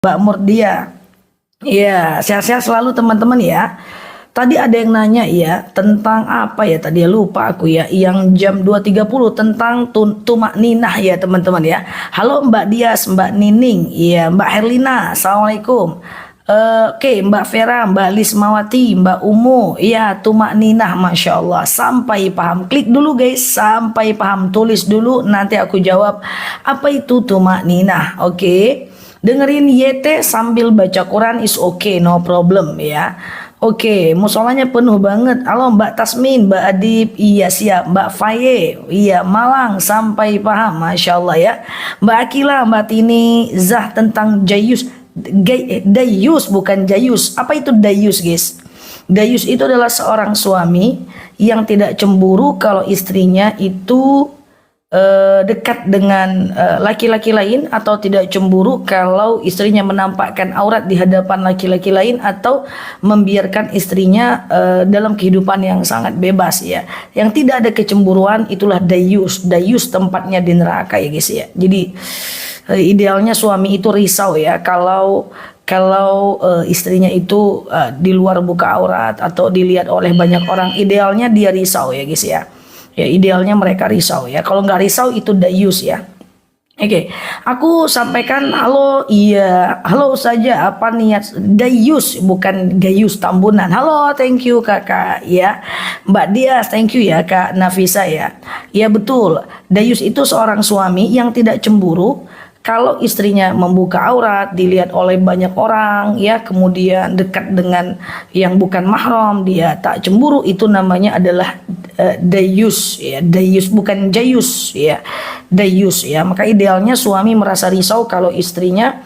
Mbak Murdia. Iya, sehat-sehat selalu teman-teman ya. Tadi ada yang nanya ya tentang apa ya tadi ya lupa aku ya yang jam 2.30 tentang tumak ninah ya teman-teman ya. Halo Mbak Dias, Mbak Nining, iya Mbak Herlina, Assalamualaikum. Oke, Mbak Vera, Mbak Lismawati, Mbak Umu, iya tumak ninah, masya Allah. Sampai paham, klik dulu guys, sampai paham, tulis dulu, nanti aku jawab apa itu tumak ninah. Oke, dengerin YT sambil baca Quran is okay, no problem ya. Oke, musolanya penuh banget. Halo Mbak Tasmin, Mbak Adib, iya siap. Mbak Faye, iya Malang, sampai paham, masya Allah ya. Mbak Akila, Mbak Tini, Zah tentang Jayus. Dayus bukan Jayus. Apa itu Dayus guys? Dayus itu adalah seorang suami yang tidak cemburu kalau istrinya itu dekat dengan laki-laki lain, atau tidak cemburu kalau istrinya menampakkan aurat di hadapan laki-laki lain, atau membiarkan istrinya dalam kehidupan yang sangat bebas ya. Yang tidak ada kecemburuan itulah Dayus. Dayus tempatnya di neraka ya guys ya. Jadi idealnya suami itu risau ya kalau istrinya itu di luar buka aurat atau dilihat oleh banyak orang. Idealnya dia risau ya guys ya. Ya idealnya mereka risau ya. Kalau nggak risau itu Dayus ya. Oke, aku sampaikan halo, iya, halo saja apa niat Dayus bukan Gayus Tambunan. Halo, thank you kakak ya. Mbak Dias, thank you ya kak Nafisa ya. Ya betul, Dayus itu seorang suami yang tidak cemburu kalau istrinya membuka aurat dilihat oleh banyak orang ya, kemudian dekat dengan yang bukan mahram, dia tak cemburu, itu namanya adalah Dayus ya. Dayus bukan Jayus ya, Dayus ya. Maka idealnya suami merasa risau kalau istrinya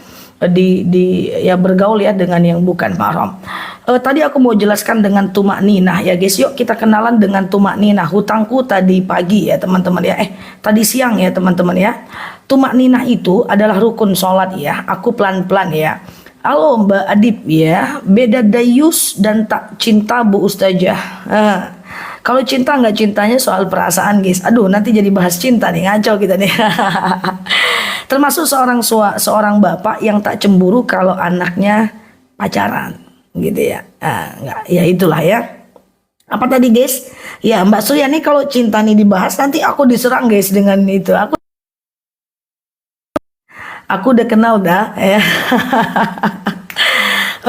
ya bergaul ya dengan yang bukan mahram. Tadi aku mau jelaskan dengan tumak ninah ya guys. Yuk kita kenalan dengan tumak ninah. Hutangku tadi pagi ya teman-teman ya. Tadi siang ya teman-teman ya. Tumak ninah itu adalah rukun sholat ya. Aku pelan-pelan ya. Halo Mbak Adib ya. Beda Dayus dan tak cinta Bu Ustazah. Kalau cinta nggak cintanya soal perasaan guys. Aduh nanti jadi bahas cinta nih, ngaco kita nih. Termasuk seorang bapak yang tak cemburu kalau anaknya pacaran gitu ya. Nggak, ya itulah ya. Apa tadi guys? Ya Mbak Suryani, kalau cinta nih dibahas nanti aku diserang guys dengan itu. Aku udah kenal dah ya.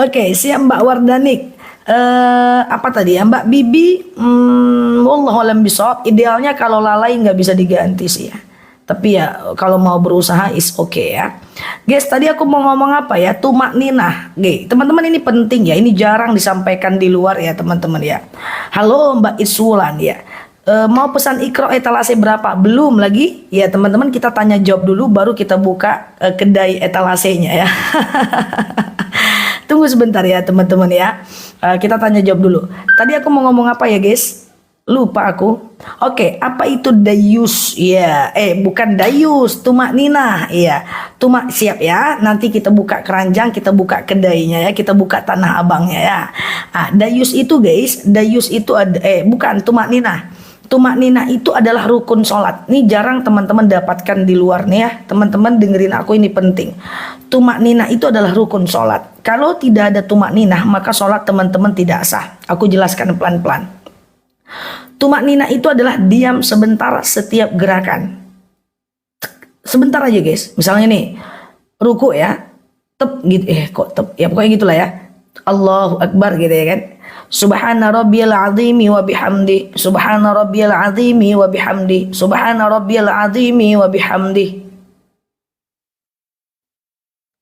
Oke, siap Mbak Wardanik. Apa tadi ya Mbak Bibi? Wallahu alam bisawab. Idealnya kalau lalai nggak bisa diganti sih ya. Tapi ya kalau mau berusaha is okay ya. Guys, tadi aku mau ngomong apa ya? Tumak ninah. Teman-teman ini penting ya. Ini jarang disampaikan di luar ya teman-teman ya. Halo Mbak Iswulan ya. Mau pesan ikro etalase berapa? Belum lagi ya teman-teman, kita tanya jawab dulu baru kita buka kedai etalasenya ya. Tunggu sebentar ya teman-teman ya. Kita tanya jawab dulu. Tadi aku mau ngomong apa ya guys? Lupa aku. Oke, apa itu Dayus? Ya, bukan Dayus, tumak ninah. Iya, tumak, siap ya. Nanti kita buka keranjang, kita buka kedainya ya, kita buka tanah abangnya ya. Dayus itu guys, Dayus itu ada bukan tumak ninah. Tumak ninah itu adalah rukun sholat. Ini jarang teman-teman dapatkan di luar nih ya. Teman-teman dengerin aku, ini penting. Tumak ninah itu adalah rukun sholat. Kalau tidak ada tumak ninah maka sholat teman-teman tidak sah. Aku jelaskan pelan-pelan. Tumak ninah itu adalah diam sebentar setiap gerakan. Sebentar aja guys. Misalnya nih, ruku ya, tep gitu, kok tep ya, pokoknya gitulah ya. Allahu Akbar gitu ya kan. Subhana rabbiyal azimi wa bihamdi. Subhana rabbiyal azimi wa bihamdi. Subhana rabbiyal azimi wa bihamdi.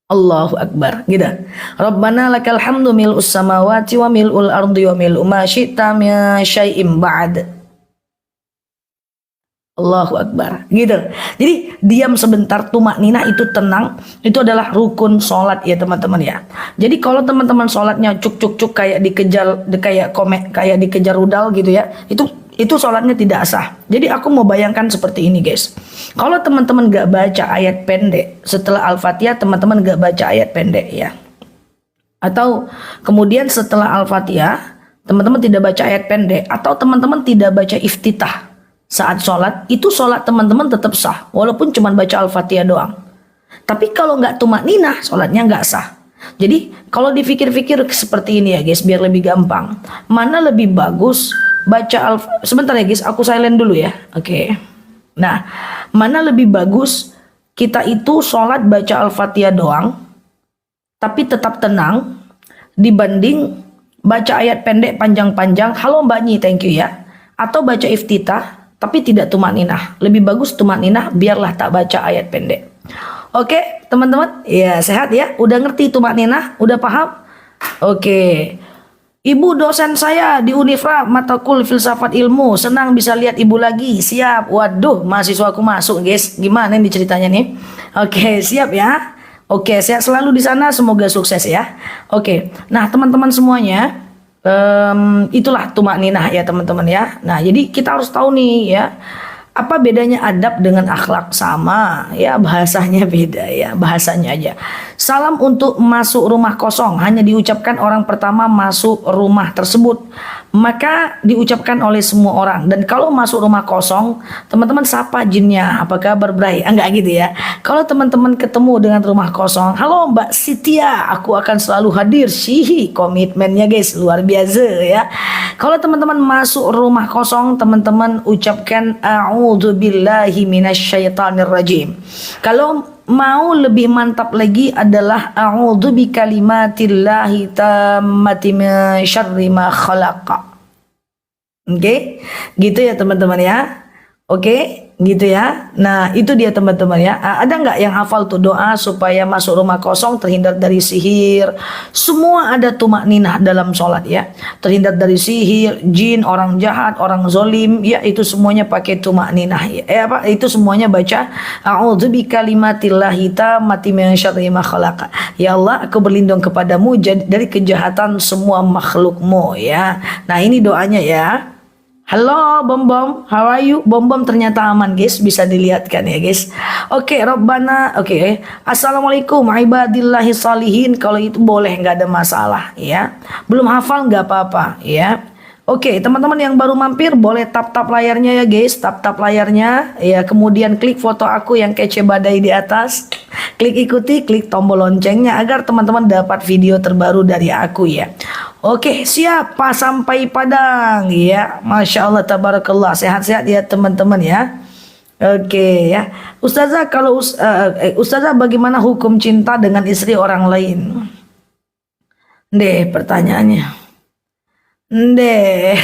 Allahu Akbar gitu. Rabbana lakal hamdu mil'us samawati wa mil'ul ardi wa mil'u ma syi'ta min syai'im ba'd. Allahu Akbar gitu. Jadi diam sebentar, tumak ninah itu tenang, itu adalah rukun sholat ya teman-teman ya. Jadi kalau teman-teman sholatnya cuk kayak dikejar, kayak dikejar rudal gitu ya, itu sholatnya tidak sah. Jadi aku mau bayangkan seperti ini guys. Kalau teman-teman gak baca ayat pendek setelah Al-Fatihah, teman-teman gak baca ayat pendek ya. Atau kemudian setelah Al-Fatihah teman-teman tidak baca ayat pendek, atau teman-teman tidak baca iftitah saat sholat, itu sholat teman-teman tetap sah walaupun cuma baca Al-Fatihah doang. Tapi kalau nggak tumak ninah, sholatnya nggak sah. Jadi kalau dipikir-pikir seperti ini ya guys, biar lebih gampang. Mana lebih bagus baca sebentar ya guys, aku silent dulu ya. Oke. Nah, mana lebih bagus kita itu sholat baca Al-Fatihah doang, tapi tetap tenang, dibanding baca ayat pendek panjang-panjang, halo Mbak Nyi, thank you ya. Atau baca iftitah, tapi tidak tumak ninah. Lebih bagus tumak ninah, biarlah tak baca ayat pendek. Oke, teman-teman, ya sehat ya, udah ngerti tumak ninah, udah paham? Oke, ibu dosen saya di Unifra mata kul filsafat ilmu, senang bisa lihat ibu lagi, siap. Waduh, mahasiswaku masuk guys, gimana nih ceritanya nih? Oke, siap ya. Oke, sehat selalu di sana, semoga sukses ya. Oke, nah teman-teman semuanya, itulah tumak ninah ya teman-teman ya. Nah, jadi kita harus tahu nih ya, apa bedanya adab dengan akhlak? Sama ya, bahasanya beda ya, bahasanya aja. Salam untuk masuk rumah kosong hanya diucapkan orang pertama masuk rumah tersebut, maka diucapkan oleh semua orang. Dan kalau masuk rumah kosong, teman-teman sapa jinnya, apa kabar Bray? Enggak gitu ya. Kalau teman-teman ketemu dengan rumah kosong, halo Mbak Sitia, aku akan selalu hadir. Sihi, komitmennya guys luar biasa ya. Kalau teman-teman masuk rumah kosong, teman-teman ucapkan a'udzubillahi minasyaitonirrajim. Kalau mau lebih mantap lagi adalah a'udzubikalimatillahi tammati min syarri ma khalaqa. Oke, gitu ya teman-teman ya. Oke, gitu ya. Nah, itu dia teman-teman ya. Ada nggak yang hafal tuh doa supaya masuk rumah kosong, terhindar dari sihir? Semua ada tumak ninah dalam sholat ya. Terhindar dari sihir, jin, orang jahat, orang zolim, ya itu semuanya pakai tumak ninah ya. Itu semuanya baca a'udzubikalimatillahi tammati min syarri ma khalaqa. Ya Allah, aku berlindung kepadamu dari kejahatan semua makhlukmu ya. Nah, ini doanya ya. Halo Bom Bom, how are you? Bom Bom ternyata aman guys, bisa dilihatkan ya guys. Oke, Robbana, oke. Assalamualaikum ibadillahi salihin, kalau itu boleh, nggak ada masalah ya. Belum hafal nggak apa-apa ya. Oke, teman-teman yang baru mampir boleh tap-tap layarnya ya guys, tap-tap layarnya ya, kemudian klik foto aku yang kece badai di atas. Klik ikuti, klik tombol loncengnya agar teman-teman dapat video terbaru dari aku ya. Oke, siap Pak sampai Padang ya. Masya Allah, tabarakallah, sehat-sehat ya teman-teman ya. Oke ya. Ustazah, kalau Ustazah bagaimana hukum cinta dengan istri orang lain? Deh pertanyaannya. Deh.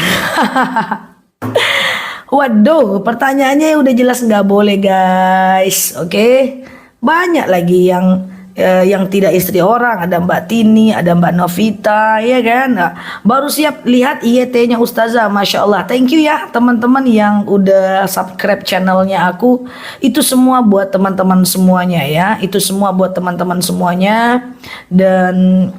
Waduh, pertanyaannya udah jelas nggak boleh guys. Oke. Banyak lagi yang tidak istri orang, ada Mbak Tini, ada Mbak Novita, ya kan? Nah, baru siap lihat IET-nya Ustazah, Masya Allah. Thank you ya teman-teman yang udah subscribe channelnya aku. Itu semua buat teman-teman semuanya ya. Itu semua buat teman-teman semuanya. Dan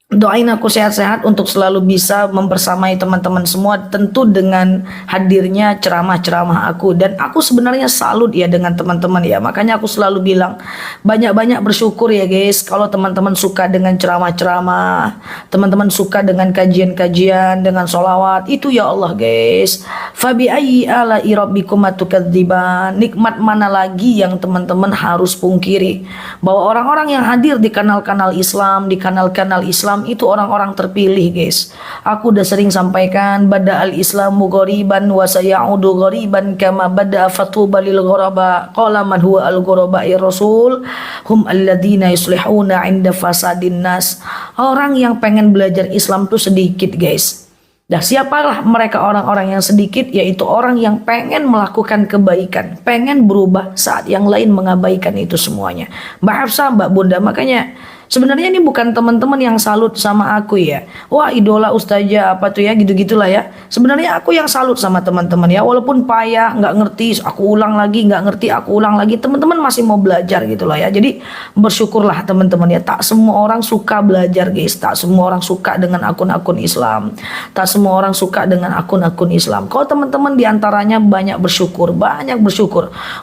doain aku sehat-sehat untuk selalu bisa membersamai teman-teman semua, tentu dengan hadirnya ceramah-ceramah aku. Dan aku sebenarnya salut ya dengan teman-teman ya, makanya aku selalu bilang banyak-banyak bersyukur ya guys kalau teman-teman suka dengan ceramah-ceramah, teman-teman suka dengan kajian-kajian, dengan sholawat itu ya Allah guys. Fabi ayyi ala'i rabbikum atukadziban, nikmat mana lagi yang teman-teman harus pungkiri, bahwa orang-orang yang hadir di kanal-kanal Islam, di kanal-kanal Islam itu orang-orang terpilih guys. Aku udah sering sampaikan, bada al-islamu ghoriban wa sayaudu ghoriban kama bada fatuba lil ghuraba qala man huwa al-ghuraba rasul hum alladzina yuslihuna 'inda fasadin nas. Orang yang pengen belajar Islam tuh sedikit guys. Nah, siapalah mereka orang-orang yang sedikit? Yaitu orang yang pengen melakukan kebaikan, pengen berubah saat yang lain mengabaikan itu semuanya. Mbak Hafsah, Mbak Bunda, makanya sebenarnya ini bukan teman-teman yang salut sama aku ya. Wah, idola ustazah apa tuh ya, gitu-gitulah ya. Sebenarnya aku yang salut sama teman-teman ya. Walaupun payah, nggak ngerti, aku ulang lagi, nggak ngerti, aku ulang lagi. Teman-teman masih mau belajar gitu lah ya. Jadi bersyukurlah teman-teman ya. Tak semua orang suka belajar guys. Tak semua orang suka dengan akun-akun Islam. Tak semua orang suka dengan akun-akun Islam. Kalau teman-teman diantaranya banyak bersyukur,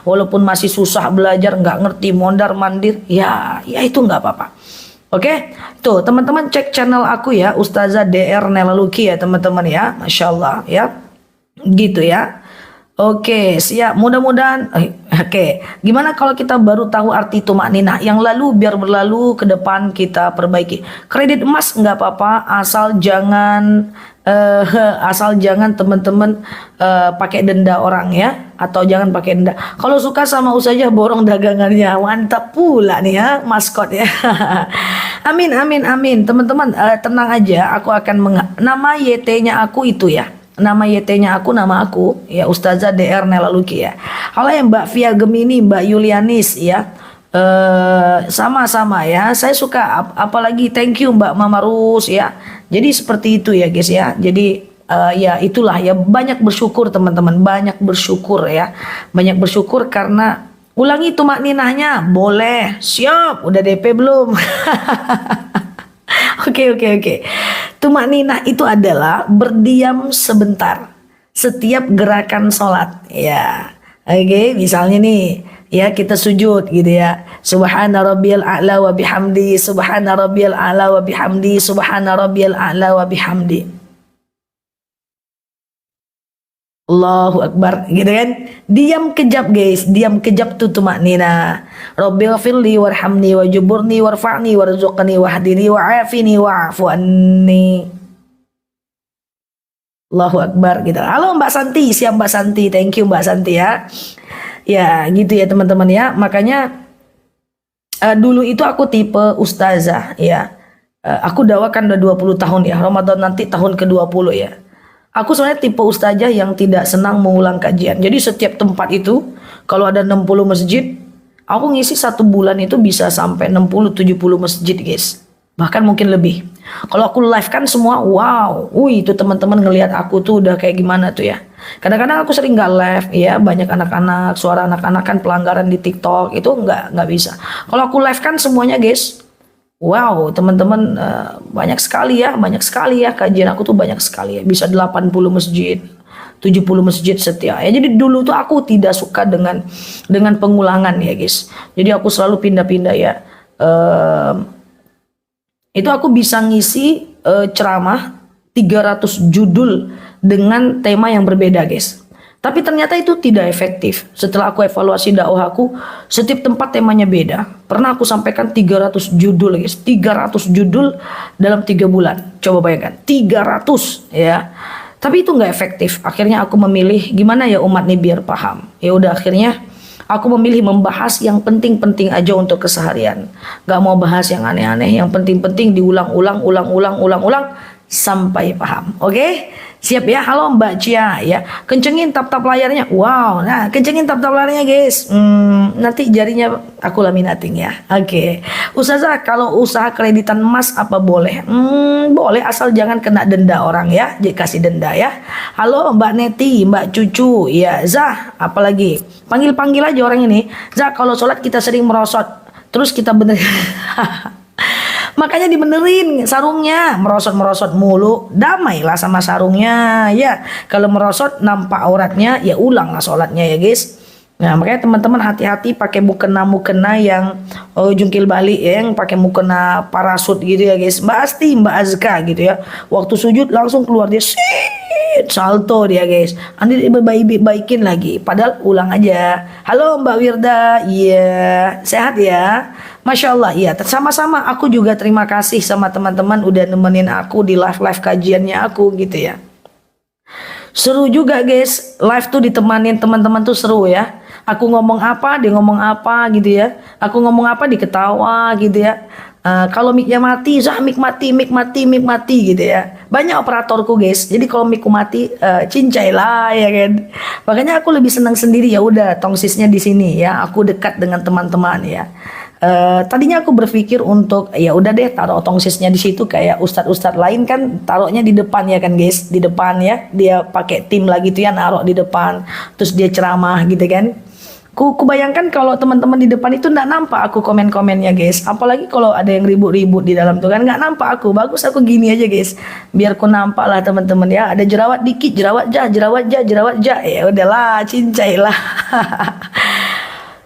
walaupun masih susah belajar, nggak ngerti, mondar mandir, ya itu nggak apa-apa. Oke, tuh teman-teman cek channel aku ya, Ustazah DR Nela Luki ya teman-teman ya, Masya Allah ya, gitu ya. Oke, siap. Mudah-mudahan Oke, gimana kalau kita baru tahu arti tumak ninah? Yang lalu biar berlalu, ke depan kita perbaiki. Kredit emas nggak apa-apa, asal jangan eh, asal jangan teman-teman pakai denda orang ya, atau jangan pakai denda. Kalau suka sama Ustazah borong dagangannya, mantap pula nih ya, maskot ya. Amin amin amin, teman-teman tenang aja, aku akan nama YT-nya aku itu ya. Nama YT-nya aku, nama aku ya, Ustazah DR Nela Luki ya. Halo ya Mbak Via Gemini, Mbak Yulianis ya. Sama-sama ya. Saya suka apalagi thank you Mbak Mamarus ya. Jadi seperti itu ya guys ya. Jadi ya itulah ya, banyak bersyukur teman-teman, banyak bersyukur ya. Banyak bersyukur karena ulangi tumak ninahnya. Boleh. Siap. Udah DP belum? Oke. Tumak ninah itu adalah berdiam sebentar setiap gerakan sholat. Ya, oke. Misalnya nih, ya kita sujud gitu ya. Subhana rabbiyal a'la wa bihamdi, subhana rabbiyal a'la wa bihamdi, subhana rabbiyal a'la wa bihamdi. Allahu Akbar gitu kan. Diam kejap guys, diam kejap tuh tumak nina. Rabbil firli warhamni wajuburni warfa'ni warzuqni wahdini wa'afini wa'afu anni. Allahu Akbar gitu. Halo Mbak Santi, siap Mbak Santi. Thank you Mbak Santi ya. Ya gitu ya teman-teman ya. Makanya dulu itu aku tipe ustazah ya. Aku dakwakan udah 20 tahun ya. Ramadan nanti tahun ke-20 ya. Aku sebenarnya tipe ustazah yang tidak senang mengulang kajian. Jadi setiap tempat itu kalau ada 60 masjid, aku ngisi 1 bulan itu bisa sampai 60-70 masjid guys. Bahkan mungkin lebih. Kalau aku live kan semua wow, itu teman-teman ngelihat aku tuh udah kayak gimana tuh ya. Kadang-kadang aku sering nggak live ya, banyak anak-anak, suara anak-anak kan pelanggaran di TikTok itu nggak bisa. Kalau aku live kan semuanya guys. Wow, teman-teman banyak sekali ya kajian aku tuh banyak sekali ya. Bisa 80 masjid, 70 masjid setiap. Ya jadi dulu tuh aku tidak suka dengan pengulangan ya, guys. Jadi aku selalu pindah-pindah ya. Itu aku bisa ngisi ceramah 300 judul dengan tema yang berbeda, guys. Tapi ternyata itu tidak efektif. Setelah aku evaluasi dakwah aku, setiap tempat temanya beda. Pernah aku sampaikan 300 judul, guys. 300 judul dalam 3 bulan. Coba bayangkan, 300 ya. Tapi itu nggak efektif. Akhirnya aku memilih gimana ya umat nih biar paham. Ya udah akhirnya aku memilih membahas yang penting-penting aja untuk keseharian. Gak mau bahas yang aneh-aneh. Yang penting-penting diulang-ulang sampai paham. Oke? Siap ya. Halo Mbak Cia ya. Kencengin tap-tap layarnya. Wow. Nah, kencengin tap-tap layarnya guys. Nanti jarinya aku laminating ya. Oke. Ustazah, kalau usaha kreditan emas apa boleh? Boleh asal jangan kena denda orang ya. Jadi kasih denda ya. Halo Mbak Neti, Mbak Cucu. Ya, Zah, apalagi? Panggil-panggil aja orang ini. Zah, kalau sholat kita sering merosot. Terus kita bener. Makanya dibenerin sarungnya, merosot-merosot mulu, damailah sama sarungnya ya. Kalau merosot nampak auratnya, ya ulanglah sholatnya ya guys. Nah makanya teman-teman hati-hati pakai mukena yang jungkil balik ya, yang pakai mukena parasut gitu ya guys. Mbak Asti, Mbak Azka gitu ya. Waktu sujud langsung keluar dia, salto dia guys. Nanti baikin lagi, padahal ulang aja. Halo Mbak Wirda, iya sehat ya. Masya Allah, iya sama-sama. Aku juga terima kasih sama teman-teman udah nemenin aku di live kajiannya aku gitu ya. Seru juga guys, live tuh ditemanin teman-teman tuh seru ya. Aku ngomong apa, dia ngomong apa gitu ya. Aku ngomong apa, diketawa gitu ya. Kalau mic-nya mati, Zah mic mati gitu ya. Banyak operatorku guys. Jadi kalau mic-ku mati, cincai lah ya kan. Makanya aku lebih senang sendiri ya udah tongsisnya di sini ya. Aku dekat dengan teman-teman ya. Tadinya aku berpikir untuk ya udah deh taruh tongsisnya di situ kayak ustadz-ustadz lain kan taruhnya di depan ya kan guys, di depan ya, dia pakai tim lagi tuh ya naruh di depan terus dia ceramah gitu kan. Ku bayangkan kalau teman-teman di depan itu nggak nampak aku komen-komennya guys, apalagi kalau ada yang ribut-ribut di dalam tuh kan nggak nampak aku. Bagus aku gini aja guys, biar ku nampak lah teman-teman ya. Ada jerawat dikit, jerawat jah ya udahlah cincai lah.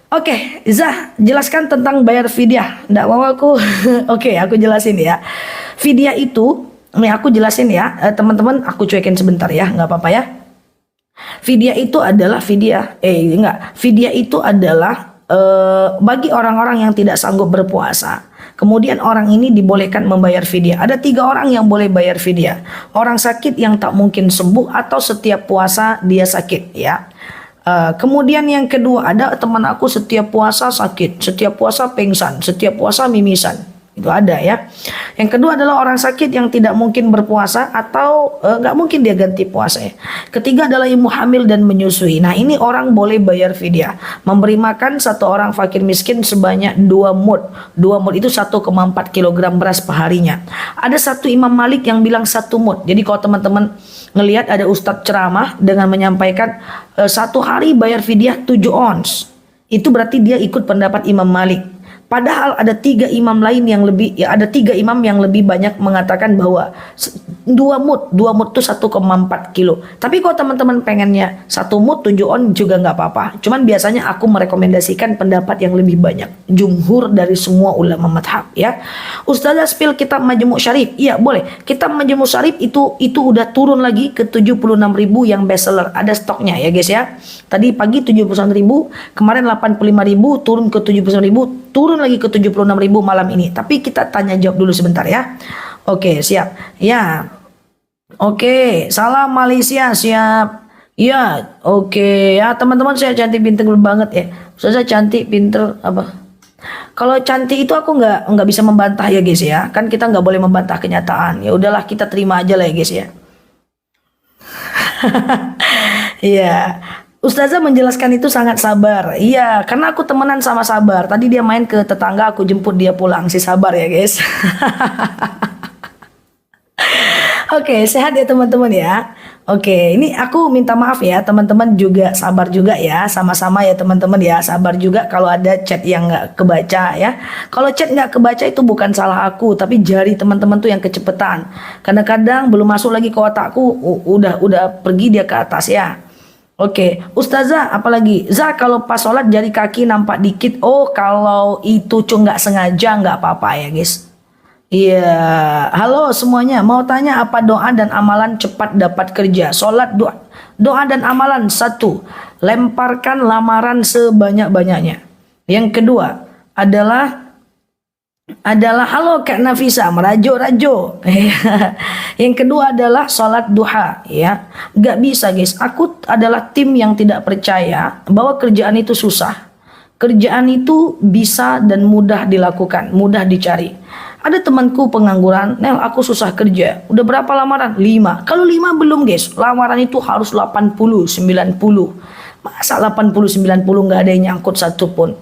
Oke, Zah, jelaskan tentang bayar fidyah. Nggak mau aku. Oke, aku jelasin ya. Fidyah itu, nih aku jelasin ya, teman-teman. Aku cuekin sebentar ya, nggak apa-apa ya. Fidyah itu adalah fidyah itu adalah bagi orang-orang yang tidak sanggup berpuasa. Kemudian orang ini dibolehkan membayar fidyah. Ada 3 orang yang boleh bayar fidyah. Orang sakit yang tak mungkin sembuh atau setiap puasa dia sakit, ya. Kemudian yang kedua, ada teman aku setiap puasa sakit, setiap puasa pingsan, setiap puasa mimisan. Itu ada, ya. Yang kedua adalah orang sakit yang tidak mungkin berpuasa atau nggak mungkin dia ganti puasa, ya. Ketiga adalah ibu hamil dan menyusui. Nah, ini orang boleh bayar fidyah, memberi makan satu orang fakir miskin sebanyak 2 mud. 2 mud itu 1,4 kilogram beras perharinya. Ada satu Imam Malik yang bilang 1 mud. Jadi kalau teman-teman ngelihat ada ustadz ceramah dengan menyampaikan 1 hari bayar fidyah 7 ons, itu berarti dia ikut pendapat Imam Malik. Padahal ada 3 imam lain yang lebih, ya ada 3 imam yang lebih banyak mengatakan bahwa 2 mud itu 1,4 kilo. Tapi kalau teman-teman pengennya 1 mud 7 on juga nggak apa-apa. Cuman biasanya aku merekomendasikan pendapat yang lebih banyak, jumhur dari semua ulama madhab, ya. Ustazah spill kitab Majmu' Syarif. Iya boleh. Kitab Majmu' Syarif itu udah turun lagi ke 76.000 yang bestseller. Ada stoknya, ya guys, ya. Tadi pagi 79.000, kemarin 85.000, turun ke 79.000, turun lagi ke 76.000 malam ini. Tapi kita tanya jawab dulu sebentar, ya. Oke, siap. Ya. Oke, salam Malaysia, siap. Ya, oke. Ya, teman-teman, saya cantik pinter banget, ya. Saya cantik pinter apa? Kalau cantik itu aku nggak bisa membantah, ya guys, ya. Kan kita nggak boleh membantah kenyataan. Ya udahlah, kita terima aja lah, ya guys, ya. Iya. Ustazah menjelaskan itu sangat sabar. Iya, karena aku temenan sama Sabar. Tadi dia main ke tetangga, aku jemput dia pulang. Si Sabar, ya guys. Oke, sehat ya teman-teman, ya. Oke, ini aku minta maaf ya teman-teman, juga sabar juga ya. Sama-sama ya teman-teman, ya. Sabar juga kalau ada chat yang nggak kebaca, ya. Kalau chat nggak kebaca itu bukan salah aku, tapi jari teman-teman tuh yang kecepetan. Kadang-kadang belum masuk lagi ke otakku, udah pergi dia ke atas, ya. Oke, Ustazah, apalagi? Zah, kalau pas sholat jari kaki nampak dikit. Oh, kalau itu nggak sengaja nggak apa-apa, ya guys. Iya, halo semuanya. Mau tanya apa doa dan amalan cepat dapat kerja? Sholat, doa dan amalan. 1, lemparkan lamaran sebanyak-banyaknya. Yang kedua adalah halo Kak Nafisa, merajo-rajo. Yang kedua adalah sholat duha, ya. Gak bisa guys, aku adalah tim yang tidak percaya bahwa kerjaan itu susah. Kerjaan itu bisa dan mudah dilakukan, mudah dicari. Ada temanku pengangguran, Nel aku susah kerja. Udah berapa lamaran? 5. Kalau 5 belum guys, lamaran itu harus 80, 90. Masa 80, 90 gak ada yang nyangkut satupun.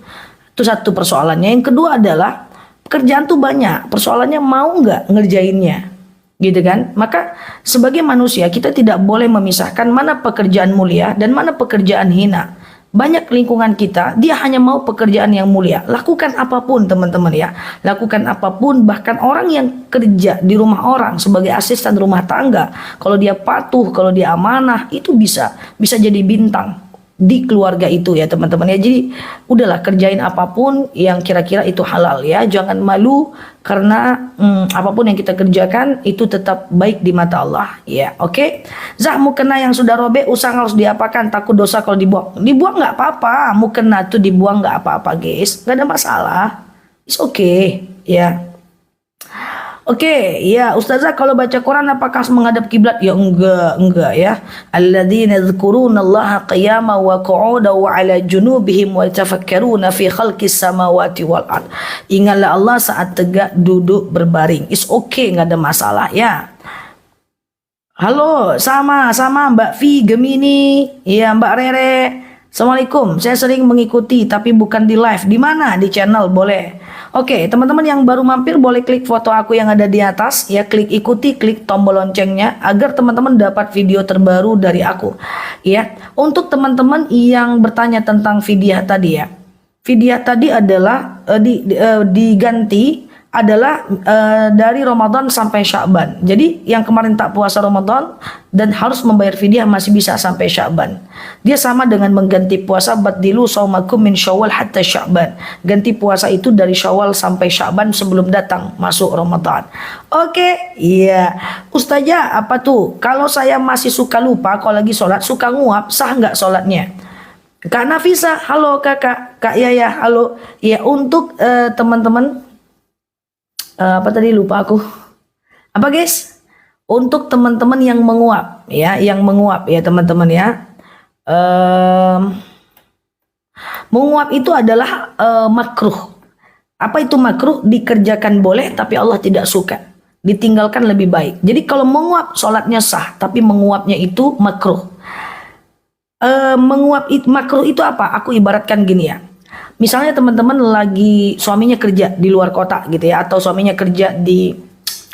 Itu satu persoalannya. Yang kedua adalah pekerjaan tuh banyak, persoalannya mau nggak ngerjainnya, gitu kan? Maka sebagai manusia kita tidak boleh memisahkan mana pekerjaan mulia dan mana pekerjaan hina. Banyak lingkungan kita dia hanya mau pekerjaan yang mulia. Lakukan apapun teman-teman, ya. Lakukan apapun, bahkan orang yang kerja di rumah orang sebagai asisten rumah tangga, kalau dia patuh, kalau dia amanah, itu bisa jadi bintang di keluarga itu, ya teman-teman, ya. Jadi udahlah, kerjain apapun yang kira-kira itu halal, ya. Jangan malu karena apapun yang kita kerjakan itu tetap baik di mata Allah, ya. Oke. Zah, mukena yang sudah robek usang harus diapakan? Takut dosa kalau dibuang. Dibuang nggak apa-apa, mukena tuh dibuang nggak apa-apa guys, nggak ada masalah. It's okay, ya. Oke, ya Ustazah, kalau baca Quran apakah menghadap kiblat? Ya enggak ya. Alladzina yadhkurunallaha qiyaman wa qu'udan wa 'ala junubihim wa yatafakkaruna fi khalqis samawati wal ard. Ingatlah Allah saat tegak, duduk, berbaring. It's okay, enggak ada masalah, ya. Halo, sama Mbak Vi Gemini, ya Mbak Rere. Assalamualaikum, saya sering mengikuti tapi bukan di live. Di mana? Di channel, boleh. Oke, teman-teman yang baru mampir boleh klik foto aku yang ada di atas, ya, klik ikuti, klik tombol loncengnya agar teman-teman dapat video terbaru dari aku, ya. Untuk teman-teman yang bertanya tentang fidyah tadi, ya. Fidyah tadi adalah diganti adalah dari Ramadan sampai Sya'ban. Jadi yang kemarin tak puasa Ramadan dan harus membayar fidyah masih bisa sampai Sya'ban. Dia sama dengan mengganti puasa, badilu saumakum min Syawal hatta Sya'ban. Ganti puasa itu dari Syawal sampai Sya'ban sebelum datang masuk Ramadan. Oke, iya. Ustazah, apa tuh? Kalau saya masih suka lupa kalau lagi sholat, suka nguap, sah nggak sholatnya? Kak Nafisa, halo kakak. Kak Yaya, halo. Ya, untuk teman-teman, apa tadi lupa aku. Apa guys? Untuk teman-teman yang menguap, ya, yang menguap ya teman-teman ya. Menguap itu adalah makruh. Apa itu makruh? Dikerjakan boleh, tapi Allah tidak suka. Ditinggalkan lebih baik. Jadi kalau menguap, sholatnya sah, tapi menguapnya itu makruh. Menguap itu makruh itu apa? Aku ibaratkan gini ya. Misalnya teman-teman lagi suaminya kerja di luar kota gitu ya, atau suaminya kerja di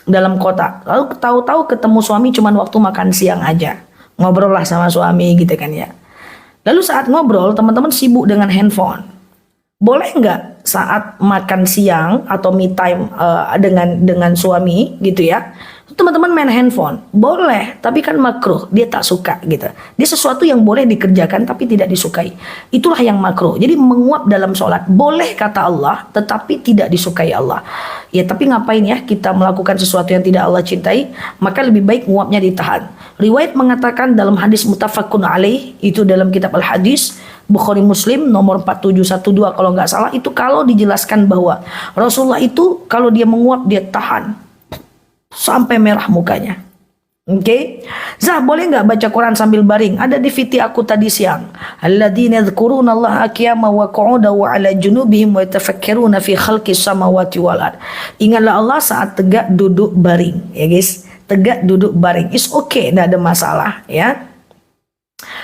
dalam kota. Lalu tahu-tahu ketemu suami cuman waktu makan siang aja. Ngobrol lah sama suami gitu kan ya. Lalu saat ngobrol teman-teman sibuk dengan handphone. Boleh nggak saat makan siang atau me time dengan suami gitu ya, teman-teman main handphone? Boleh, tapi kan makruh, dia tak suka gitu. Dia sesuatu yang boleh dikerjakan tapi tidak disukai. Itulah yang makruh. Jadi menguap dalam sholat boleh kata Allah, tetapi tidak disukai Allah. Ya tapi ngapain ya kita melakukan sesuatu yang tidak Allah cintai? Maka lebih baik nguapnya ditahan. Riwayat mengatakan dalam hadis muttafaqun alaih, itu dalam kitab al-hadis Bukhari Muslim nomor 4712 kalau nggak salah, itu kalau dijelaskan bahwa Rasulullah itu kalau dia menguap dia tahan sampai merah mukanya. Oke, Zah boleh nggak baca Quran sambil baring? Ada di VT aku tadi siang. Alladzina yadhkuruna Allah qiyaman wa qu'udan wa 'ala junubihim wa yatafakkaruna fi khalqis samawati wal ard. Ingatlah Allah saat tegak duduk baring, ya guys. Tegak duduk baring. Is okay, tidak ada masalah, ya.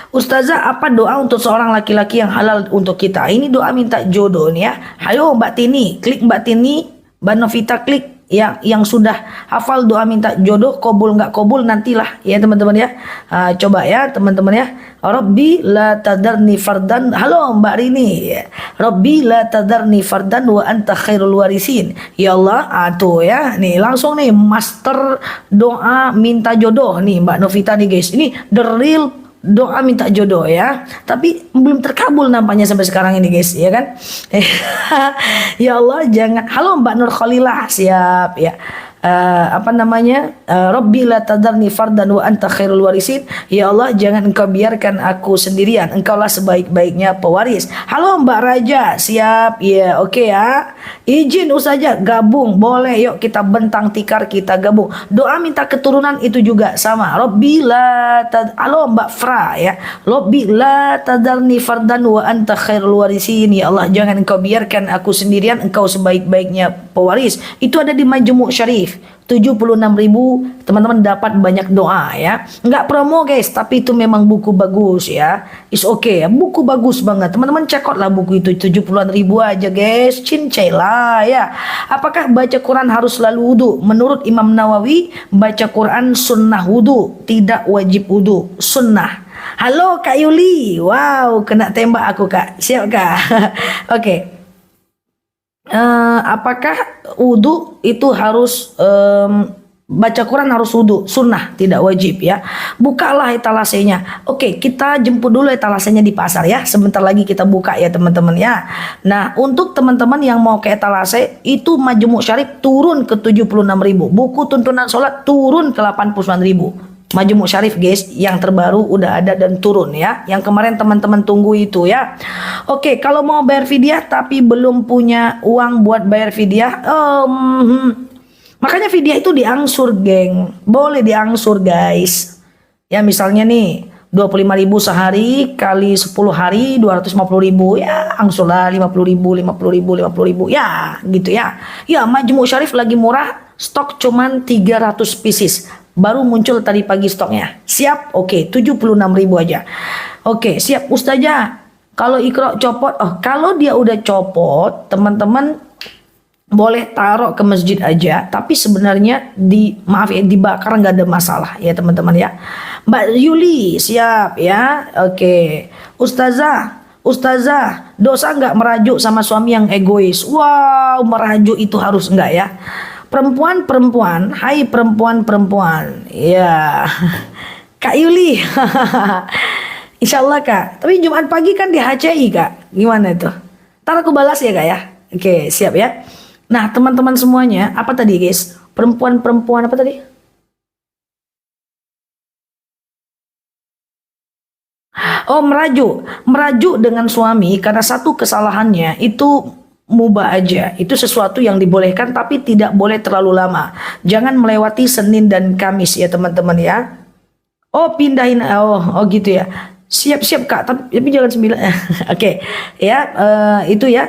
Ustazah, apa doa untuk seorang laki-laki yang halal untuk kita? Ini doa minta jodoh nih ya. Hayo Mbak Tini, klik Mbak Tini, Mbak Novita klik ya, yang sudah hafal doa minta jodoh, kobul nggak kobul nantilah ya teman-teman ya. Coba ya teman-teman ya. Rabbi la tadarni fardan. Halo Mbak Rini. Rabbi la tadarni fardan wa anta khairul warisin. Ya Allah, tuh ya. Nih langsung nih master doa minta jodoh nih Mbak Novita nih guys. Ini the real doa minta jodoh ya, tapi belum terkabul nampaknya sampai sekarang ini guys, ya kan. Ya Allah jangan. Halo Mbak Nur Khalilah, siap ya. Apa namanya, Rabbi la tadarni fardan wa anta khairul warisin. Ya Allah jangan engkau biarkan aku sendirian, engkaulah sebaik-baiknya pewaris. Halo Mbak Raja, siap ya. Oke ya, izin Ustazah gabung, boleh yuk kita bentang tikar, kita gabung. Doa minta keturunan itu juga sama. Rabbi la halo Mbak Fra ya. Rabbi la tadarni fardan wa anta khairul warisin. Ya Allah jangan engkau biarkan aku sendirian, engkau sebaik-baiknya pewaris. Itu ada di Majmu' Syarif 76.000 teman-teman dapat banyak doa ya. Nggak promo guys, tapi itu memang buku bagus ya. Is okay ya, buku bagus banget. Teman-teman check out lah buku itu, 70-an ribu aja guys. Cincai lah ya. Apakah baca Quran harus selalu wudu? Menurut Imam Nawawi, baca Quran sunnah wudu, tidak wajib wudu, sunnah. Halo Kak Yuli, wow kena tembak aku Kak, siap Kak. Oke. Apakah wudhu itu harus baca Quran harus wudhu? Sunnah, tidak wajib ya. Bukalah etalasenya. Oke, kita jemput dulu etalasenya di pasar ya. Sebentar lagi kita buka ya teman-teman ya. Nah untuk teman-teman yang mau ke etalase itu Majmu' Syarif turun ke 76.000. Buku tuntunan sholat turun ke 89.000. Majmu' Syarif guys, yang terbaru udah ada dan turun ya. Yang kemarin teman-teman tunggu itu ya. Oke, kalau mau bayar fidyah tapi belum punya uang buat bayar fidyah, makanya fidyah itu diangsur geng. Boleh diangsur guys. Ya misalnya nih 25.000 sehari kali 10 hari 250.000 ya, angsurlah 50.000 ya gitu ya. Ya Majmu' Syarif lagi murah, stok cuman 300 pieces. Baru muncul tadi pagi stoknya. Siap? Oke, 76.000 aja. Oke, siap Ustazah. Kalau Iqra copot, kalau dia udah copot, teman-teman boleh taruh ke masjid aja, tapi sebenarnya maaf ya, dibakar nggak ada masalah ya teman-teman ya. Mbak Yuli, siap ya. Oke. Ustazah Ustazah, dosa nggak merajuk sama suami yang egois? Wow, merajuk itu harus enggak ya? Perempuan-perempuan, hai perempuan-perempuan. Ya, Kak Yuli. Insya Allah Kak. Tapi Jumat pagi kan di HCI Kak. Gimana itu? Ntar aku balas ya Kak ya. Oke, siap ya. Nah, teman-teman semuanya, apa tadi guys? Perempuan-perempuan apa tadi? Oh, merajuk. Merajuk dengan suami karena satu kesalahannya itu mubah aja. Itu sesuatu yang dibolehkan tapi tidak boleh terlalu lama. Jangan melewati Senin dan Kamis ya teman-teman ya. Oh, pindahin. Oh gitu ya. Siap-siap Kak, tapi jangan 9. Oke. Ya, itu ya.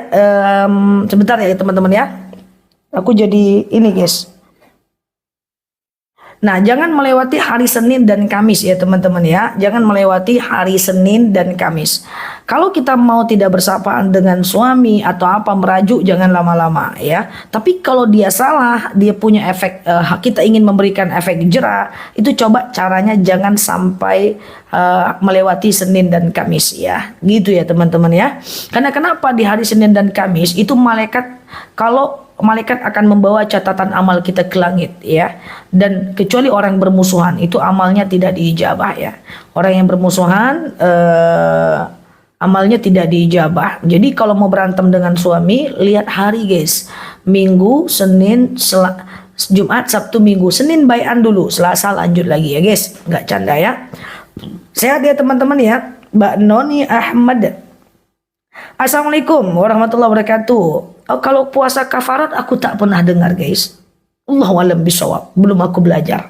Sebentar ya teman-teman ya. Aku jadi ini guys. Nah, jangan melewati hari Senin dan Kamis ya teman-teman ya. Jangan melewati hari Senin dan Kamis. Kalau kita mau tidak bersapaan dengan suami atau apa merajuk jangan lama-lama ya. Tapi kalau dia salah, dia punya efek kita ingin memberikan efek jera, itu coba caranya jangan sampai melewati Senin dan Kamis ya. Gitu ya teman-teman ya. Karena kenapa di hari Senin dan Kamis itu malaikat akan membawa catatan amal kita ke langit ya, dan kecuali orang bermusuhan itu amalnya tidak diijabah ya. Orang yang bermusuhan amalnya tidak diijabah. Jadi kalau mau berantem dengan suami lihat hari guys, Minggu, Senin, Jumat, Sabtu, Minggu. Senin bayan dulu, Selasa lanjut lagi ya guys, nggak canda ya. Sehat ya teman-teman ya. Mbak Noni Ahmad, Assalamualaikum warahmatullahi wabarakatuh. Kalau puasa kafarat aku tak pernah dengar guys. Allahu a'lam bishawab. Belum aku belajar.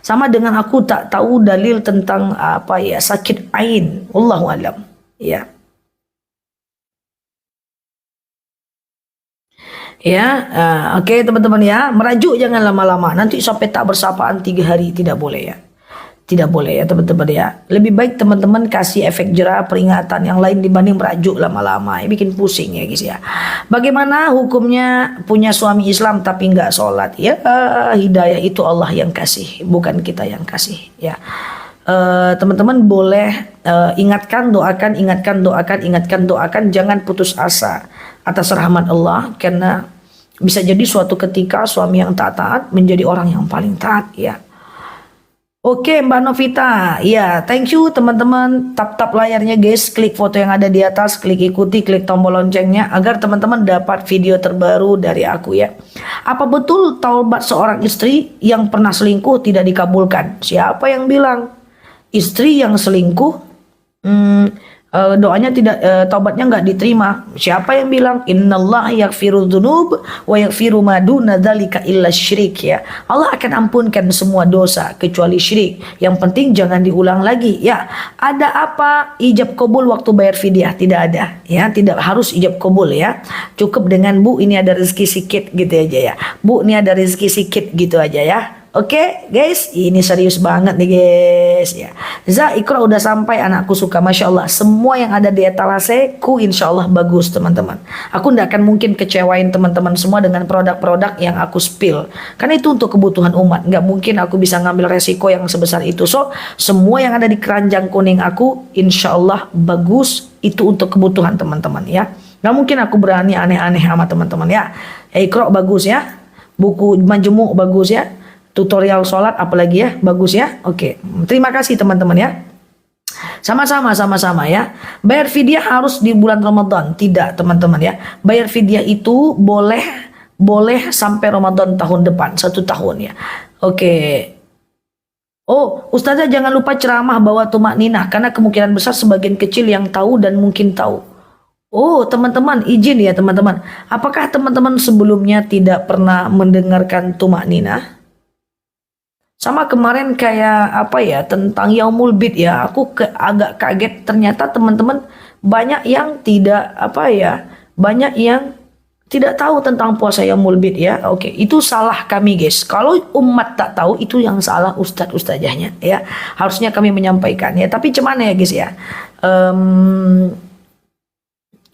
Sama dengan aku tak tahu dalil tentang apa ya sakit ain. Allahu a'lam. Ya. Ya, oke teman-teman ya. Merajuk jangan lama-lama. Nanti sampai tak bersapaan 3 hari tidak boleh ya. Tidak boleh ya teman-teman ya. Lebih baik teman-teman kasih efek jera peringatan yang lain dibanding merajuk lama-lama. Ini bikin pusing ya guys ya. Bagaimana hukumnya punya suami Islam tapi nggak sholat? Ya hidayah itu Allah yang kasih, bukan kita yang kasih ya. Teman-teman boleh ingatkan, doakan, ingatkan, jangan putus asa atas rahmat Allah, karena bisa jadi suatu ketika suami yang tak taat menjadi orang yang paling taat ya. Oke Mbak Novita, ya thank you teman-teman, tap layarnya guys, klik foto yang ada di atas, klik ikuti, klik tombol loncengnya agar teman-teman dapat video terbaru dari aku ya. Apa betul taubat seorang istri yang pernah selingkuh tidak dikabulkan? Siapa yang bilang? Istri yang selingkuh doanya tidak, taubatnya nggak diterima. Siapa yang bilang? Innallaha yaghfiru dzunub wa yaghfiru ma duna dzalika illa syirik ya. Allah akan ampunkan semua dosa kecuali syirik. Yang penting jangan diulang lagi ya. Ada apa ijab kabul waktu bayar fidyah? Tidak ada ya, tidak harus ijab kabul ya. Cukup dengan Bu ini ada rezeki sikit gitu aja ya. Bu ini ada rezeki sikit gitu aja ya. Oke guys, ini serius banget nih guys ya. Ikra udah sampai, anakku suka, Masya Allah. Semua yang ada di etalaseku Insya Allah bagus teman-teman. Aku tidak akan mungkin kecewain teman-teman semua dengan produk-produk yang aku spill, karena itu untuk kebutuhan umat. Nggak mungkin aku bisa ngambil resiko yang sebesar itu. So semua yang ada di keranjang kuning aku Insya Allah bagus, itu untuk kebutuhan teman-teman ya. Nggak mungkin aku berani aneh-aneh sama teman-teman ya. Ikra bagus ya, buku majemuk bagus ya, tutorial sholat apalagi ya, bagus ya. Oke, terima kasih teman-teman ya. Sama-sama ya. Bayar fidyah harus di bulan Ramadan? Tidak teman-teman ya. Bayar fidyah itu boleh sampai Ramadan tahun depan, 1 tahun ya. Oke. Oh, Ustazah jangan lupa ceramah bahwa tumak ninah, karena kemungkinan besar sebagian kecil yang tahu dan mungkin tahu. Oh teman-teman, izin ya teman-teman. Apakah teman-teman sebelumnya tidak pernah mendengarkan tumak ninah? Sama kemarin kayak apa ya, tentang Yaumul Bid ya, aku agak kaget ternyata teman-teman banyak yang tidak banyak yang tidak tahu tentang puasa Yaumul Bid ya. Oke, itu salah kami guys. Kalau umat tak tahu itu yang salah ustadzahnya ya. Harusnya kami menyampaikan ya. Tapi cuman ya guys ya.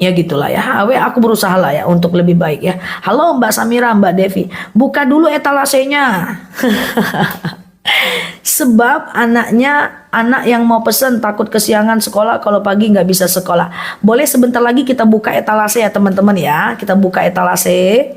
Ya gitulah ya, aku berusaha lah ya untuk lebih baik ya. Halo Mbak Samira, Mbak Devi, buka dulu etalasenya. Sebab anak yang mau pesen takut kesiangan sekolah kalau pagi nggak bisa sekolah. Boleh sebentar lagi kita buka etalase ya teman-teman ya. Kita buka etalase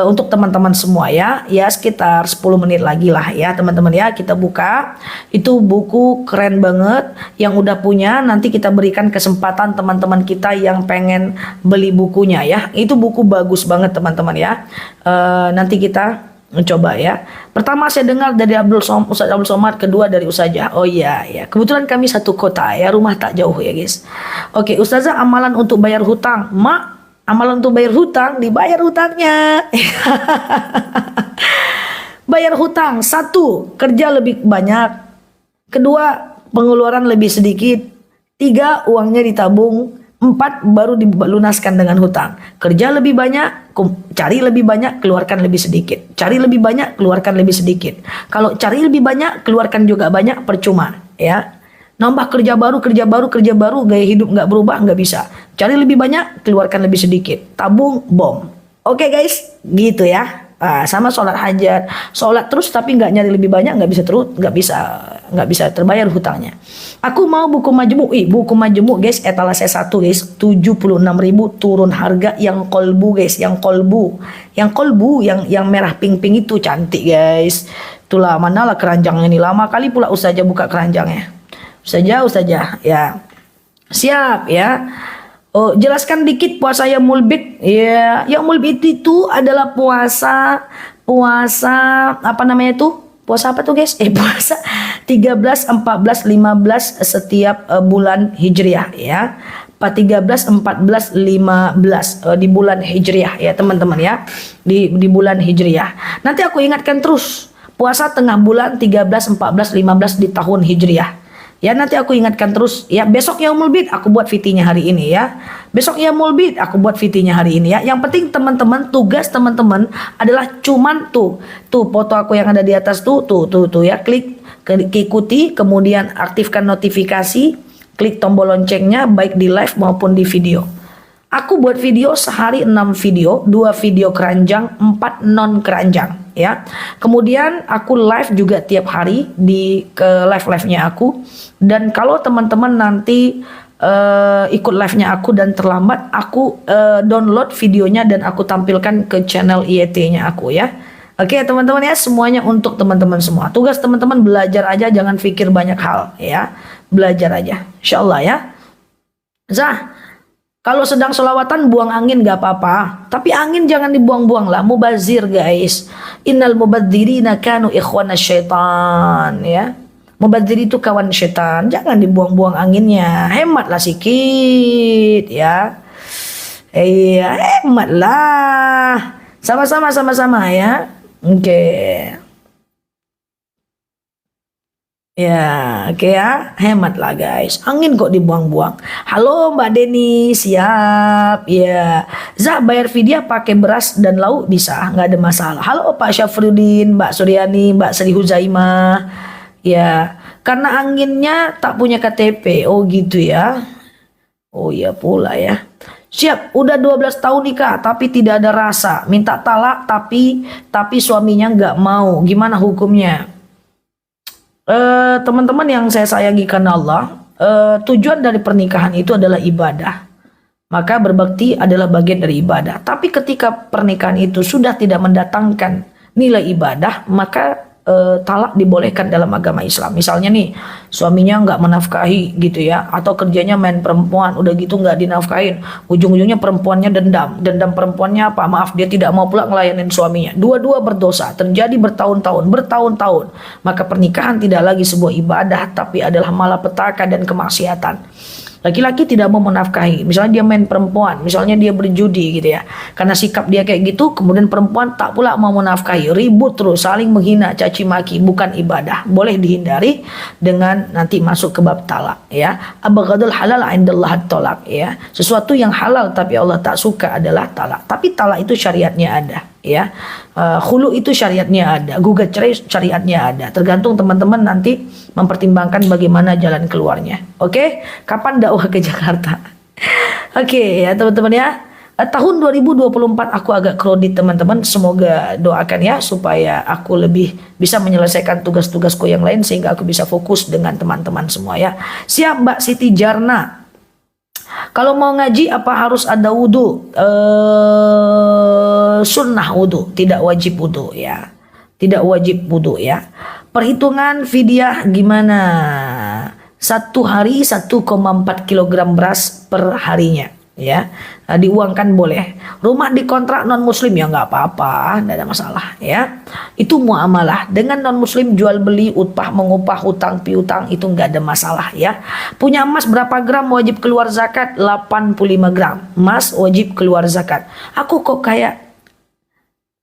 untuk teman-teman semua ya. Ya sekitar 10 menit lagi lah ya teman-teman ya. Kita buka. Itu buku keren banget. Yang udah punya nanti kita berikan kesempatan teman-teman kita yang pengen beli bukunya ya. Itu buku bagus banget teman-teman ya. Nanti kita mencoba ya. Pertama saya dengar dari Ustaz Abdul Somad, kedua dari Ustazah. Oh iya ya. Kebetulan kami satu kota ya, rumah tak jauh ya guys. Oke, Ustazah, amalan untuk bayar hutang. Mak, amalan untuk bayar hutang, dibayar hutangnya. Bayar hutang, satu, kerja lebih banyak. Kedua, pengeluaran lebih sedikit. Tiga, uangnya ditabung. Empat, baru dilunaskan dengan hutang. Kerja lebih banyak, cari lebih banyak, keluarkan lebih sedikit. Cari lebih banyak, keluarkan lebih sedikit. Kalau cari lebih banyak, keluarkan juga banyak, percuma. Ya, nambah kerja baru, gaya hidup nggak berubah, nggak bisa. Cari lebih banyak, keluarkan lebih sedikit. Tabung, bom. Oke guys, gitu ya. Sama sholat hajat, sholat terus tapi nggak nyari lebih banyak, nggak bisa terbayar hutangnya. Aku mau buku majemuk, buku majemuk guys, etalase 1 guys, 76.000 turun harga, yang kolbu guys, yang merah pink itu cantik guys. Itulah, manalah keranjangnya ini, lama kali pula Ustazah buka keranjangnya. Ustazah ya. Siap ya. Oh, jelaskan dikit puasa Yaumul Bid. Ya, Yaumul Bid itu adalah puasa apa namanya itu? Puasa apa tuh guys? Puasa 13, 14, 15 setiap bulan Hijriah ya. 13, 14, 15 di bulan Hijriah ya teman-teman ya. Di bulan Hijriah. Nanti aku ingatkan terus. Puasa tengah bulan 13, 14, 15 di tahun Hijriah. Ya, nanti aku ingatkan terus ya. Besok Yaumul Bid aku buat VT-nya hari ini ya. Besok Yaumul Bid aku buat VT-nya hari ini ya. Yang penting teman-teman, tugas teman-teman adalah cuman tuh foto aku yang ada di atas tuh ya. Klik ikuti, kemudian aktifkan notifikasi, klik tombol loncengnya baik di live maupun di video. Aku buat video sehari 6 video, 2 video keranjang, 4 non keranjang ya. Kemudian aku live juga tiap hari di live-nya aku. Dan kalau teman-teman nanti ikut live-nya aku dan terlambat, aku download videonya dan aku tampilkan ke channel IET-nya aku ya. Oke teman-teman ya, semuanya untuk teman-teman semua. Tugas teman-teman belajar aja, jangan pikir banyak hal ya. Belajar aja, insyaallah ya. Kalau sedang sholawatan buang angin gak apa-apa, tapi angin jangan dibuang-buang lah, mubazir guys. Innal mubadzirina kanu ikhwana syaitan ya. Mubadzir itu kawan syaitan, jangan dibuang-buang anginnya, hematlah sikit ya. Iya, hematlah. Sama-sama ya. Oke. Ya, oke ya, hematlah guys. Angin kok dibuang-buang. Halo Mbak Deni, siap. Ya, bayar vidya pakai beras dan lauk bisa, nggak ada masalah. Halo Pak Syafruddin, Mbak Suryani, Mbak Sri Huzaimah. Ya, karena anginnya tak punya KTP. Oh gitu ya. Oh iya pula ya. Siap, udah 12 tahun nikah tapi tidak ada rasa. Minta talak tapi suaminya nggak mau. Gimana hukumnya? Teman-teman yang saya sayangi karena Allah, tujuan dari pernikahan itu adalah ibadah. Maka berbakti adalah bagian dari ibadah. Tapi ketika pernikahan itu sudah tidak mendatangkan nilai ibadah, maka talak dibolehkan dalam agama Islam. Misalnya nih, suaminya nggak menafkahi gitu ya, atau kerjanya main perempuan, udah gitu nggak dinafkahin, ujung-ujungnya perempuannya dendam perempuannya apa? Maaf, dia tidak mau pula ngelayanin suaminya. Dua-dua berdosa, terjadi bertahun-tahun. Maka pernikahan tidak lagi sebuah ibadah, tapi adalah malapetaka dan kemaksiatan. Laki-laki tidak mau menafkahi, misalnya dia main perempuan, misalnya dia berjudi gitu ya, karena sikap dia kayak gitu, kemudian perempuan tak pula mau menafkahi, ribut terus, saling menghina, caci maki, bukan ibadah, boleh dihindari dengan nanti masuk ke bab talak ya. Abghadul halal indallah talak ya, sesuatu yang halal tapi Allah tak suka adalah talak. Tapi talak itu syariatnya ada ya. Khulu itu syariatnya ada, gugat cerai syariatnya ada, tergantung teman-teman nanti mempertimbangkan bagaimana jalan keluarnya. Oke, kapan dakwah ke Jakarta? Oke ya teman-teman ya. Tahun 2024 aku agak kredit teman-teman, semoga doakan ya supaya aku lebih bisa menyelesaikan tugas-tugasku yang lain sehingga aku bisa fokus dengan teman-teman semua ya. Siap Mbak Siti Jarna. Kalau mau ngaji apa harus ada wudhu? Sunnah wudhu, tidak wajib wudhu ya. Tidak wajib wudhu ya. Perhitungan fidyah gimana? Satu hari 1,4 kilogram beras per harinya ya. Diuangkan boleh. Rumah dikontrak non muslim ya nggak apa-apa, nggak ada masalah ya. Itu muamalah dengan non muslim, jual beli, upah mengupah, hutang piutang, itu nggak ada masalah ya. Punya emas berapa gram wajib keluar zakat? 85 gram emas wajib keluar zakat. Aku kok kayak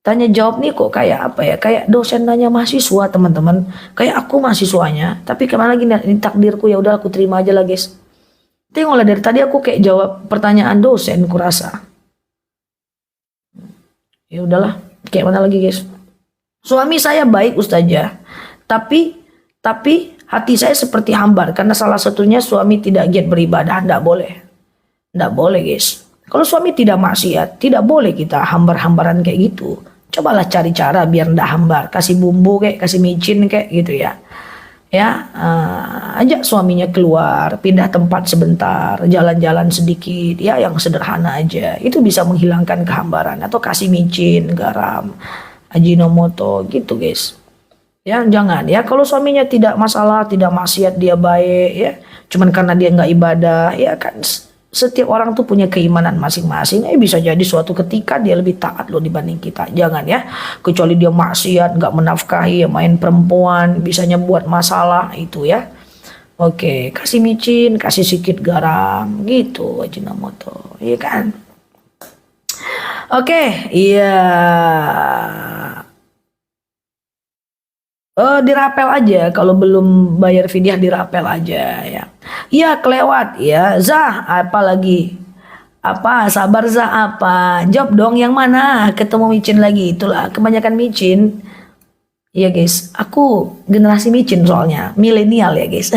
tanya jawab nih, kok kayak apa ya, kayak dosen nanya mahasiswa teman-teman, kayak aku mahasiswanya, tapi kemana lagi ini takdirku, ya udah aku terima aja lah guys. Tengoklah dari tadi aku kayak jawab pertanyaan dosen kurasa. Ya udahlah, kayak mana lagi guys. Suami saya baik ustazah, tapi hati saya seperti hambar karena salah satunya suami tidak giat beribadah. Nggak boleh guys. Kalau suami tidak maksiat, tidak boleh kita hambar-hambaran kayak gitu. Cobalah cari cara biar ndak hambar, kasih bumbu kayak, kasih micin kayak gitu ya. Ya, ajak suaminya keluar, pindah tempat sebentar, jalan-jalan sedikit, ya yang sederhana aja. Itu bisa menghilangkan kehambaran. Atau kasih micin, garam, ajinomoto gitu guys. Ya jangan ya, kalau suaminya tidak masalah, tidak maksiat, dia baik ya. Cuman karena dia nggak ibadah, ya kan setiap orang tuh punya keimanan masing-masing. Bisa jadi suatu ketika dia lebih taat loh dibanding kita. Jangan ya, kecuali dia maksiat, nggak menafkahi, main perempuan, bisanya buat masalah itu ya. Oke, kasih micin, kasih sedikit garam, gitu ajinomoto, iya kan? Oke, iya. Dirapel aja, kalau belum bayar fidyah dirapel aja ya. Iya kelewat ya. Zah apa lagi? Apa sabar Zah apa? Jawab dong yang mana? Ketemu micin lagi, itulah kebanyakan micin. Iya guys, aku generasi micin soalnya, milenial ya guys.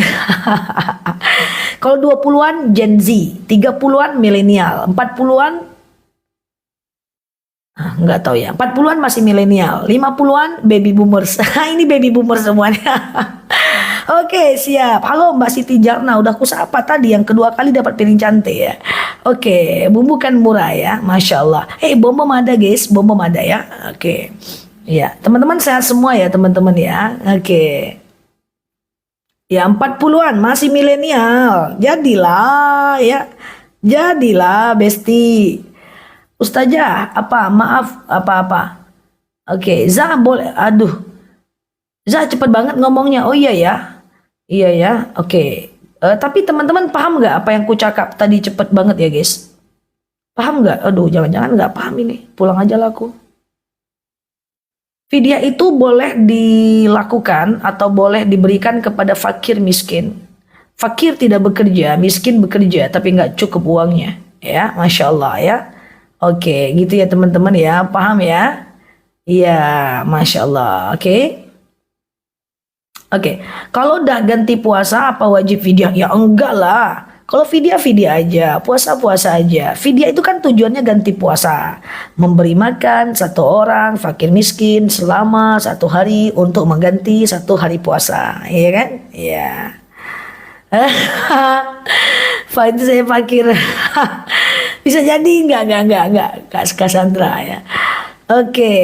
Kalau 20-an Gen Z, 30-an milenial, 40-an nggak tahu ya, 40-an masih milenial, 50-an baby boomers. Ini baby boomers semuanya. Oke, siap. Halo Mbak Siti Jarna, udah aku sapa tadi yang kedua kali dapat piring cantik ya. Oke, bumbu kan murah ya, Masya Allah. Bom ada guys, bom ada ya. Oke, ya teman-teman sehat semua ya teman-teman ya. Oke. Ya 40-an masih milenial, jadilah ya, jadilah besti. Ustazah, apa? Maaf, apa-apa. Oke, Zah boleh. Aduh, Zah cepet banget ngomongnya. Oh iya ya, iya ya. Oke. Tapi teman-teman paham nggak apa yang ku cakap tadi cepet banget ya guys? Paham nggak? Aduh, jangan-jangan nggak paham ini. Pulang aja lah aku. Fidyah itu boleh dilakukan atau boleh diberikan kepada fakir miskin. Fakir tidak bekerja, miskin bekerja, tapi nggak cukup uangnya. Ya, Masya Allah ya. Oke, gitu ya teman-teman ya, paham ya? Iya, Masya Allah. Oke. Oke, kalau udah ganti puasa apa wajib fidyah? Ya enggak lah. Kalau fidyah aja, puasa aja. Fidyah itu kan tujuannya ganti puasa, memberi makan satu orang fakir miskin selama 1 hari untuk mengganti 1 hari puasa, iya kan? Iya. Pak itu saya fakir. Bisa jadi enggak Kak Cassandra ya. Oke.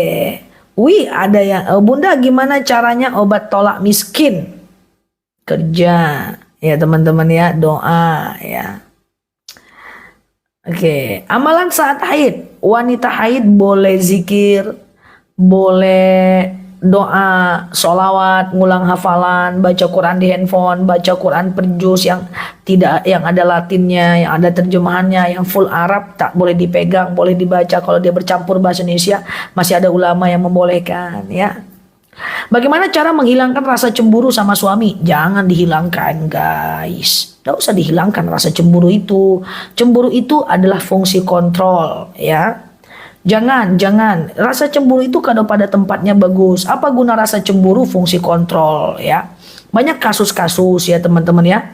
Wih, ada yang Bunda gimana caranya obat tolak miskin? Kerja ya teman-teman ya, doa ya. Oke, amalan saat haid. Wanita haid boleh zikir, boleh doa, sholawat, ngulang hafalan, baca Quran di handphone, baca Quran per juz yang ada latinnya, yang ada terjemahannya, yang full Arab tak boleh dipegang, boleh dibaca. Kalau dia bercampur bahasa Indonesia masih ada ulama yang membolehkan ya. Bagaimana cara menghilangkan rasa cemburu sama suami? Jangan dihilangkan guys, nggak usah dihilangkan rasa cemburu itu. Cemburu itu adalah fungsi kontrol ya. Jangan, rasa cemburu itu kalau pada tempatnya bagus. Apa guna rasa cemburu? Fungsi kontrol ya. Banyak kasus-kasus ya teman-teman ya.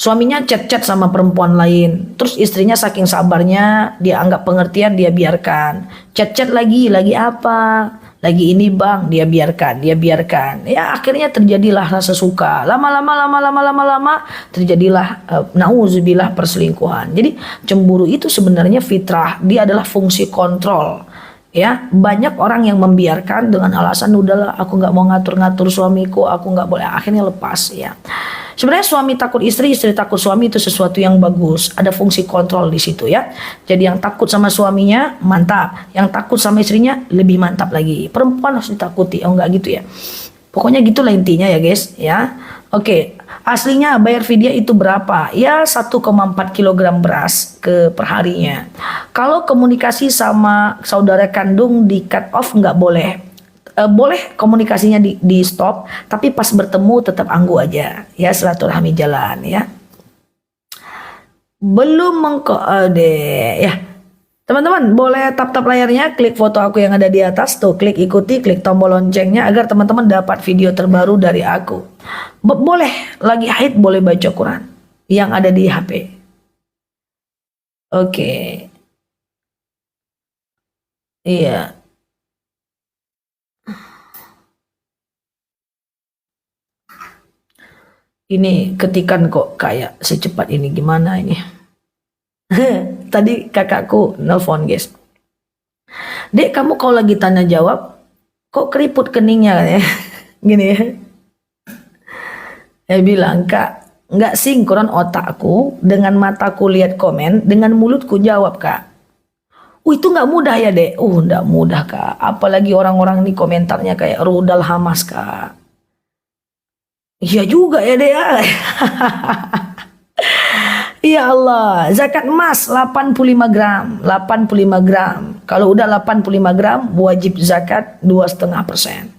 Suaminya chat-chat sama perempuan lain. Terus istrinya saking sabarnya, dia anggap pengertian, dia biarkan. Chat-chat lagi apa? Lagi ini bang, dia biarkan, dia biarkan. Ya akhirnya terjadilah rasa suka. Lama-lama terjadilah nauzubillah perselingkuhan. Jadi cemburu itu sebenarnya fitrah. Dia adalah fungsi kontrol. Ya, banyak orang yang membiarkan dengan alasan udahlah aku nggak mau ngatur-ngatur suamiku, aku nggak boleh, akhirnya lepas ya. Sebenarnya suami takut istri, istri takut suami itu sesuatu yang bagus. Ada fungsi kontrol di situ ya. Jadi yang takut sama suaminya mantap, yang takut sama istrinya lebih mantap lagi. Perempuan harus ditakuti, oh enggak gitu ya. Pokoknya gitulah intinya ya guys ya. Oke, aslinya bayar fidyah itu berapa? Ya 1,4 kilogram beras ke perharinya. Kalau komunikasi sama saudara kandung di cut off nggak boleh. Boleh komunikasinya di stop, tapi pas bertemu tetap anggu aja ya, silaturahmi jalan ya. Belum mengkode ya. Teman-teman boleh tap-tap layarnya, klik foto aku yang ada di atas tuh, klik ikuti, klik tombol loncengnya agar teman-teman dapat video terbaru dari aku. Boleh lagi haid boleh baca Quran yang ada di HP. Oke. Iya. Ini ketikan kok kayak secepat ini, gimana ini? Tadi kakakku nelpon guys. Dek, kamu kalau lagi tanya jawab kok keriput keningnya ya? Gini ya. Saya bilang, Kak, nggak sinkron otakku dengan mataku lihat komen, dengan mulutku jawab, Kak. Itu nggak mudah ya, Dek? Nggak mudah, Kak. Apalagi orang-orang ini komentarnya kayak rudal Hamas, Kak. Iya juga ya, Dek. Ya Allah, zakat emas 85 gram, 85 gram. Kalau udah 85 gram, wajib zakat 2,5%.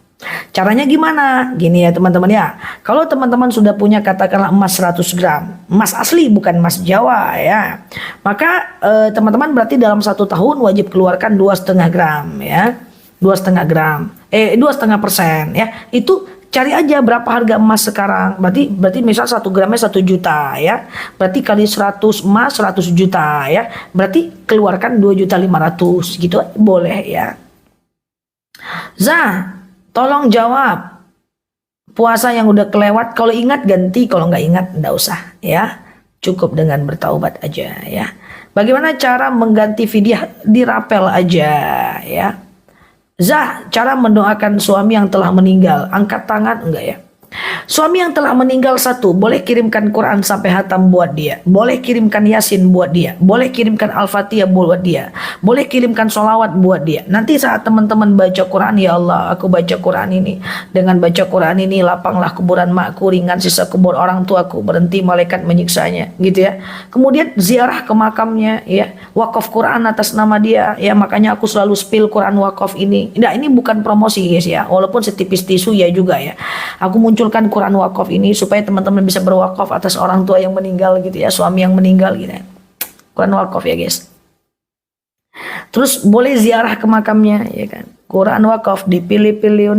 Caranya gimana? Gini ya teman-teman ya. Kalau teman-teman sudah punya katakanlah emas 100 gram, emas asli bukan emas Jawa ya. Maka teman-teman berarti dalam 1 tahun wajib keluarkan 2,5 gram ya. 2,5 gram. 2,5% ya. Itu cari aja berapa harga emas sekarang. Berarti misal 1 gramnya 1 juta ya. Berarti kali 100 emas 100 juta ya. Berarti keluarkan 2.500.000 gitu boleh ya. Tolong jawab. Puasa yang udah kelewat, kalau ingat ganti, kalau nggak ingat nggak usah ya. Cukup dengan bertaubat aja ya. Bagaimana cara mengganti fidyah? Dirapel aja ya. Cara mendoakan suami yang telah meninggal. Angkat tangan enggak ya? Suami yang telah meninggal satu, boleh kirimkan Quran sampai hatam buat dia. Boleh kirimkan Yasin buat dia. Boleh kirimkan Al-Fatihah buat dia. Boleh kirimkan sholawat buat dia. Nanti saat teman-teman baca Quran, ya Allah, aku baca Quran ini. Dengan baca Quran ini, lapanglah kuburan makku, ringan sisa kubur orang tuaku, berhenti malaikat menyiksanya. Gitu ya. Kemudian ziarah ke makamnya, ya. Wakaf Quran atas nama dia. Ya, makanya aku selalu spill Quran wakaf ini. Nah, ini bukan promosi guys ya. Walaupun setipis tisu ya juga ya. Aku munculkan Quran wakaf ini supaya teman-teman bisa berwakaf atas orang tua yang meninggal gitu ya, suami yang meninggal gitu ya. Quran wakaf ya guys. Terus boleh ziarah ke makamnya ya kan. Quran wakaf dipilih-pilih